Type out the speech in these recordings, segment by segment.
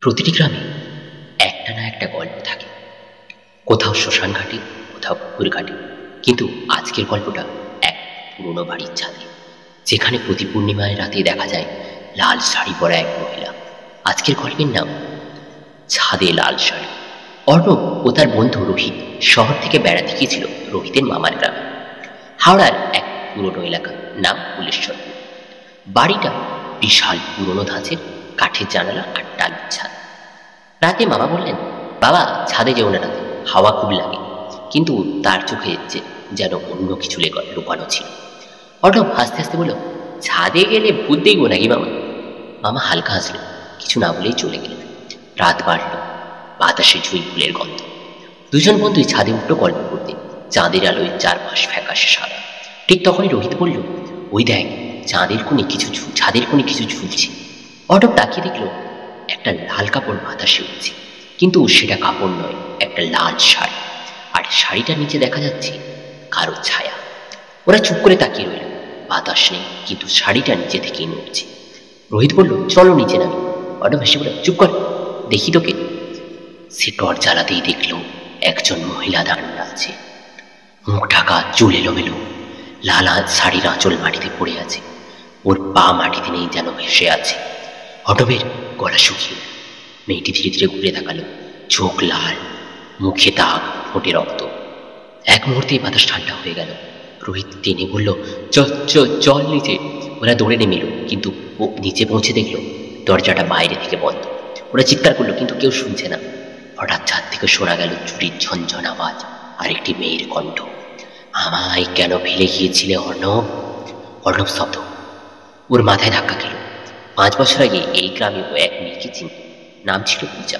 প্রতিটি গ্রামে একটা না একটা গল্প থাকে। কোথাও শ্মশান ঘাটে, কোথাও পুকুর ঘাটে, কিন্তু আজকের গল্পটা এক পুরনো বাড়ির ছাদে, যেখানে প্রতি পূর্ণিমায় রাতে দেখা যায় লাল শাড়ি পরা এক মহিলা। আজকের গল্পের নাম ছাদে লাল শাড়ি। অর্ণব ও তার বন্ধু রোহিত শহর থেকে বেড়াতে গিয়েছিল রোহিতের মামার গ্রামে, হাওড়ার এক পুরনো এলাকা, নাম ফুলেশ্বরপুর। বাড়িটা বিশাল পুরনো ধাঁচের, কাঠের জানালা আর টালির ছাদ। রাতে মামা বললেন, বাবা ছাদে যেও না রাতে, হাওয়া খুব লাগে। কিন্তু তার চোখে যেন অন্য কিছু লুকানো ছিল। অর্ণব হাসতে হাসতে বলল, ছাদে গেলে ভূত দেখবো নাকি মামা? মামা হালকা হাসলেন, কিছু না বলেই চলে গেলেন। রাত বাড়ল, বাতাসে জুঁই ফুলের গন্ধ। দুজন বন্ধুই ছাদে উঠলো গল্প করতে। চাঁদের আলোয় চারপাশ ফ্যাকাশে সাদা। ঠিক তখনই রোহিত বলল, ওই দেখ, ছাদের কোণে কিছু ঝুলছে। অর্ণব তাকিয়ে দেখল একটা লাল কাপড় বাতাসে উঠছে, কিন্তু সেটা কাপড় নয়, একটা লাল শাড়ি। আর শাড়িটার নিচে দেখা যাচ্ছে কারো ছায়া। ওরা চুপ করে তাকিয়ে রইল। বাতাস নেই, কিন্তু শাড়িটা নিচে থেকেই নড়ছে। রোহিত বলল, চলো নিচে নামি। অর্ণব হেসে বলল, চুপ কর, দেখি তোকে। সে টর্চ জ্বালাতেই দেখল একজন মহিলা দাঁড়িয়ে আছে, মুখ ঢাকা, চুল এলোমেলো, লাল শাড়ির আঁচল মাটিতে পড়ে আছে। ওর পা মাটিতে নেই, যেন ভেসে আছে। অর্ণবের গলা শুকিয়ে। মেয়েটি ধীরে ধীরে ঘুরে তাকালো, চোখ লাল, মুখে দাগ, ঠোঁটে রক্ত। এক মুহূর্তেই বাতাস ঠান্ডা হয়ে গেল। রোহিত টেনে বলল, চল নিচে। ওরা দৌড়ে নেমে এলো, কিন্তু ও নিচে পৌঁছে দেখলো দরজাটা বাইরে থেকে বন্ধ। ওরা চিৎকার করলো, কিন্তু কেউ শুনছে না। হঠাৎ ছাদ থেকে শোনা গেল চুরির ঝনঝন আওয়াজ আর একটি মেয়ের কণ্ঠ, আমায় কেন ফেলে গিয়েছিলে অর্ণব? অর্ণব স্তব্ধ। ওর মাথায় ধাক্কা খেল। 5 বছর আগে এই গ্রামে ও এক মেয়েকে চিনত, নাম ছিল পূজা।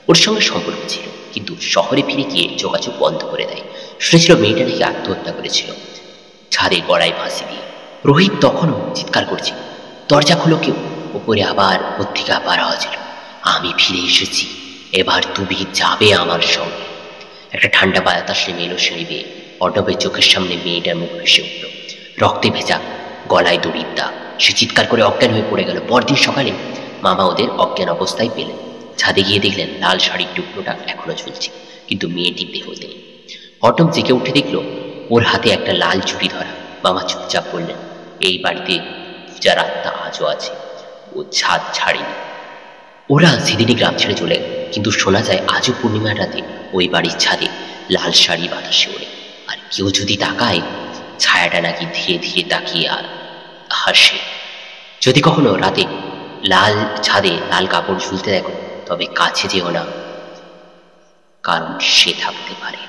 ওর সঙ্গে সম্পর্ক ছিল, কিন্তু শহরে ফিরে গিয়ে যোগাযোগ বন্ধ করে দেয়। শুনেছিল মেয়েটা নাকি আত্মহত্যা করেছিল, ছাদে গড়ায় ফাঁসি দিয়ে। রোহিত তখনও চিৎকার করছিল, দরজা খুলো কেউ। ওপরে আবার থেকে আবার আওয়াজ এলো, আমি ফিরে এসেছি, এবার তুমি যাবে আমার সঙ্গে। একটা ঠান্ডা বাতাস নেমে এলো সিঁড়ি বেয়ে। অর্ণবের চোখের সামনে মেয়েটার মুখ ভেসে উঠল, রক্তে ভেজা, গলায় দড়ির দাগ। সে চিৎকার করে অজ্ঞান হয়ে পড়ে গেল। পরদিন সকালে মামা ওদের অজ্ঞান অবস্থায় পেলেন। ছাদে গিয়ে দেখলেন লাল শাড়ির টুকরোটা এখনো ঝুলছে, কিন্তু মেয়েটির দেহ নেই। অর্ণব জেগে উঠে দেখল ওর হাতে একটা লাল চুড়ি ধরা। মামা চুপচাপ বললেন, এই বাড়িতে পূজার আত্মা আজও আছে, ও ছাদ ছাড়েনি। ওরা সেদিনই গ্রাম ছেড়ে চলে গেল, কিন্তু শোনা যায় আজও পূর্ণিমার রাতে ওই বাড়ির ছাদে লাল শাড়ি বাতাসে ওড়ে। আর কেউ যদি তাকায়, ছায়াটা নাকি ধীরে ধীরে তাকিয়ে হাসে। যদি কখনো রাতে লাল ছাদে লাল কাপড় ঝুলতে দেখো, তবে কাছে যেও না, কারণ সে থাকতে পারে।